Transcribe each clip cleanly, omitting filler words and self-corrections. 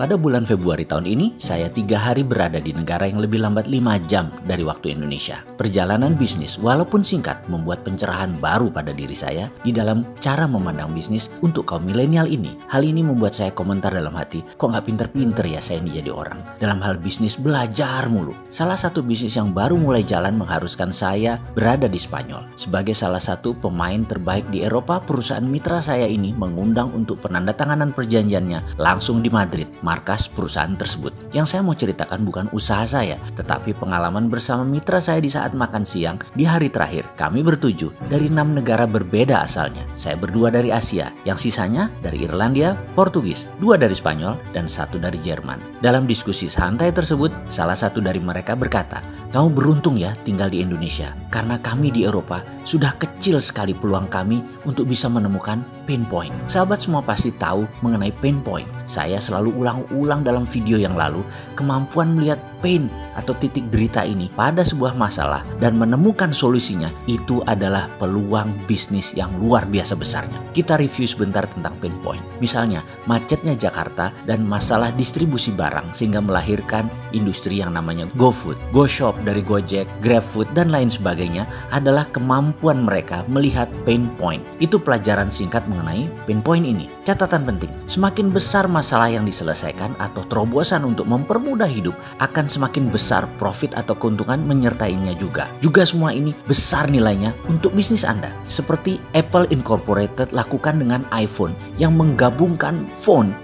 Pada bulan Februari tahun ini, saya 3 hari berada di negara yang lebih lambat 5 jam dari waktu Indonesia. Perjalanan bisnis, walaupun singkat, membuat pencerahan baru pada diri saya di dalam cara memandang bisnis untuk kaum milenial ini. Hal ini membuat saya komentar dalam hati, kok nggak pinter-pinter ya saya ini jadi orang. Dalam hal bisnis, belajar mulu. Salah satu bisnis yang baru mulai jalan mengharuskan saya berada di Spanyol. Sebagai salah satu pemain terbaik di Eropa, perusahaan mitra saya ini mengundang untuk penandatanganan perjanjiannya langsung di Madrid, markas perusahaan tersebut. Yang saya mau ceritakan bukan usaha saya, tetapi pengalaman bersama mitra saya di saat makan siang di hari terakhir. Kami bertujuh dari 6 negara berbeda asalnya. Saya berdua dari Asia, yang sisanya dari Irlandia, Portugis, 2 dari Spanyol, dan 1 dari Jerman. Dalam diskusi santai tersebut, salah satu dari mereka berkata, "Kamu beruntung ya tinggal di Indonesia, karena kami di Eropa sudah kecil sekali peluang kami untuk bisa menemukan pain point." Sahabat semua pasti tahu mengenai pain point. Saya selalu ulang-ulang dalam video yang lalu, kemampuan melihat pain atau titik derita ini pada sebuah masalah dan menemukan solusinya, itu adalah peluang bisnis yang luar biasa besarnya. Kita review sebentar tentang pain point. Misalnya, macetnya Jakarta dan masalah distribusi barang sehingga melahirkan industri yang namanya GoFood, GoShop dari Gojek, GrabFood, dan lain sebagainya adalah kemampuan mereka melihat pain point. Itu pelajaran singkat mengenai pain point ini. Catatan penting, semakin besar masalah yang diselesaikan atau terobosan untuk mempermudah hidup, akan semakin besar profit atau keuntungan menyertainya juga. Juga semua ini besar nilainya untuk bisnis Anda. Seperti Apple Incorporated lakukan dengan iPhone yang menggabungkan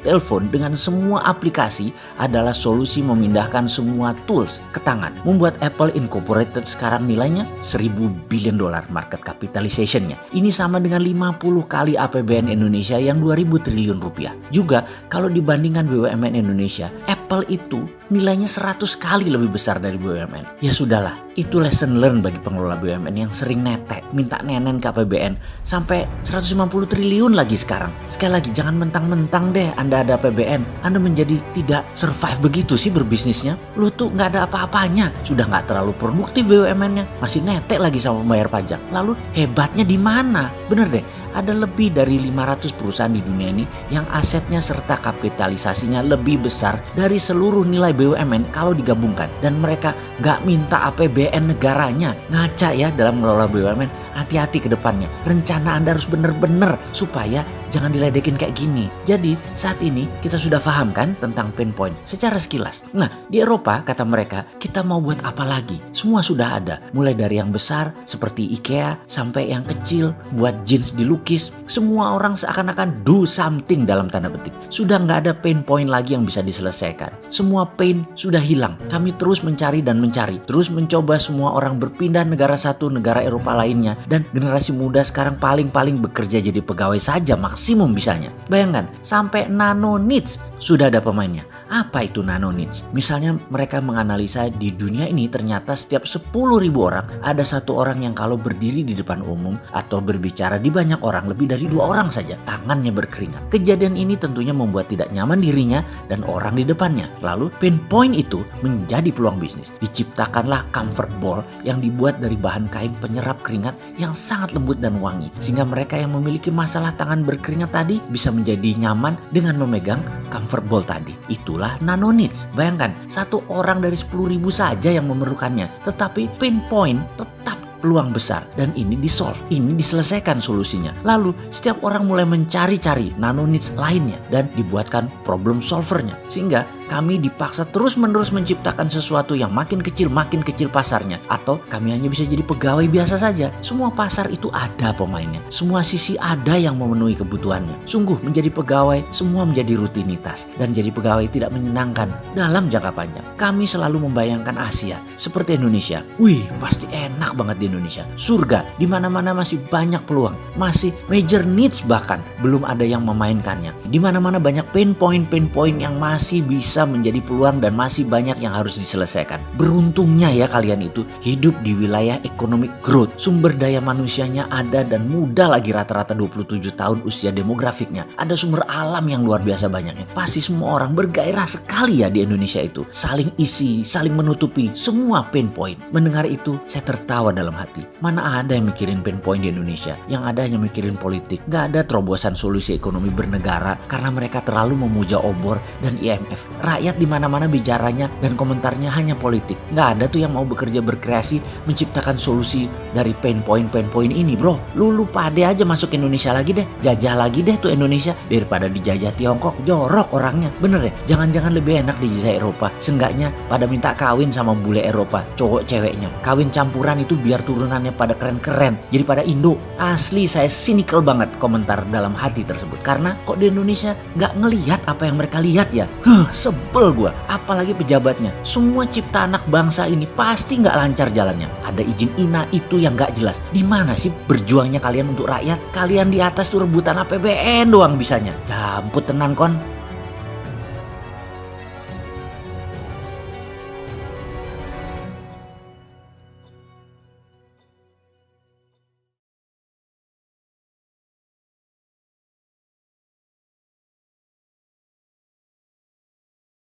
telepon dengan semua aplikasi adalah solusi memindahkan semua tools ke tangan. Membuat Apple Incorporated sekarang nilainya $1.000 billion market capitalization-nya. Ini sama dengan 50 kali APBN Indonesia yang 2.000 triliun rupiah. Juga kalau dibandingkan BUMN Indonesia, Apple itu nilainya 100 kali lebih besar dari BUMN. Ya sudahlah, itu lesson learn bagi pengelola BUMN yang sering netek, minta nenen ke APBN sampai 150 triliun lagi sekarang. Sekali lagi, jangan mentang-mentang deh Anda ada APBN, Anda menjadi tidak survive begitu sih berbisnisnya. Lu tuh nggak ada apa-apanya, sudah nggak terlalu produktif BUMN-nya, masih netek lagi sama pembayar pajak. Lalu hebatnya di mana? Bener deh, ada lebih dari 500 perusahaan di dunia ini yang asetnya serta kapitalisasinya lebih besar dari seluruh nilai BUMN kalau digabungkan. Dan mereka nggak minta APBN negaranya. Ngaca ya dalam mengelola BUMN, hati-hati ke depannya. Rencana Anda harus benar-benar supaya jangan diledekin kayak gini. Jadi saat ini kita sudah paham kan tentang pain point secara sekilas. Nah, di Eropa kata mereka, kita mau buat apa lagi? Semua sudah ada. Mulai dari yang besar seperti IKEA sampai yang kecil buat jeans dilukis. Semua orang seakan-akan do something dalam tanda petik. Sudah nggak ada pain point lagi yang bisa diselesaikan. Semua pain sudah hilang. Kami terus mencari dan mencari. Terus mencoba semua orang berpindah negara satu negara Eropa lainnya. Dan generasi muda sekarang paling-paling bekerja jadi pegawai saja maksimum bisanya. Bayangkan, sampai nano niche sudah ada pemainnya. Apa itu nano niche? Misalnya mereka menganalisa di dunia ini ternyata setiap 10.000 orang ada 1 orang yang kalau berdiri di depan umum atau berbicara di banyak orang lebih dari 2 orang saja tangannya berkeringat. Kejadian ini tentunya membuat tidak nyaman dirinya dan orang di depannya. Lalu pain point itu menjadi peluang bisnis. Diciptakanlah comfort ball yang dibuat dari bahan kain penyerap keringat yang sangat lembut dan wangi, sehingga mereka yang memiliki masalah tangan berkeringat tadi bisa menjadi nyaman dengan memegang comfort ball tadi. Itulah nano niche. Bayangkan, 1 orang dari 10.000 saja yang memerlukannya, tetapi pain point tetap peluang besar dan ini disolve, ini diselesaikan solusinya. Lalu setiap orang mulai mencari-cari nano niche lainnya dan dibuatkan problem solvernya, sehingga kami dipaksa terus-menerus menciptakan sesuatu yang makin kecil pasarnya, atau kami hanya bisa jadi pegawai biasa saja. Semua pasar itu ada pemainnya, semua sisi ada yang memenuhi kebutuhannya. Sungguh menjadi pegawai semua menjadi rutinitas dan jadi pegawai tidak menyenangkan dalam jangka panjang. Kami selalu membayangkan Asia seperti Indonesia. Wih, pasti enak banget di Indonesia. Surga, di mana-mana masih banyak peluang, masih major needs bahkan belum ada yang memainkannya. Di mana-mana banyak pain point yang masih bisa menjadi peluang dan masih banyak yang harus diselesaikan. Beruntungnya ya kalian itu hidup di wilayah economic growth. Sumber daya manusianya ada dan muda lagi, rata-rata 27 tahun usia demografiknya. Ada sumber alam yang luar biasa banyaknya. Pasti semua orang bergairah sekali ya di Indonesia itu. Saling isi, saling menutupi semua pain point. Mendengar itu saya tertawa dalam hati. Mana ada yang mikirin pain point di Indonesia, yang ada hanya mikirin politik. Gak ada terobosan solusi ekonomi bernegara karena mereka terlalu memuja obor dan IMF. Rakyat di mana-mana bicaranya dan komentarnya hanya politik. Gak ada tuh yang mau bekerja berkreasi menciptakan solusi dari pain point ini, bro. Lu pade aja masuk Indonesia lagi deh, jajah lagi deh tuh Indonesia daripada dijajah Tiongkok. Jorok orangnya, bener ya. Jangan-jangan lebih enak dijajah Eropa. Seenggaknya pada minta kawin sama bule Eropa, cowok ceweknya. Kawin campuran itu biar turunannya pada keren-keren, jadi pada Indo. Asli saya cynical banget komentar dalam hati tersebut. Karena kok di Indonesia gak ngelihat apa yang mereka lihat ya. Sebel gua. Apalagi pejabatnya. Semua cipta anak bangsa ini pasti gak lancar jalannya. Ada izin INA itu yang gak jelas. Di mana sih berjuangnya kalian untuk rakyat? Kalian di atas tuh rebutan APBN doang bisanya. Jamput tenan kon.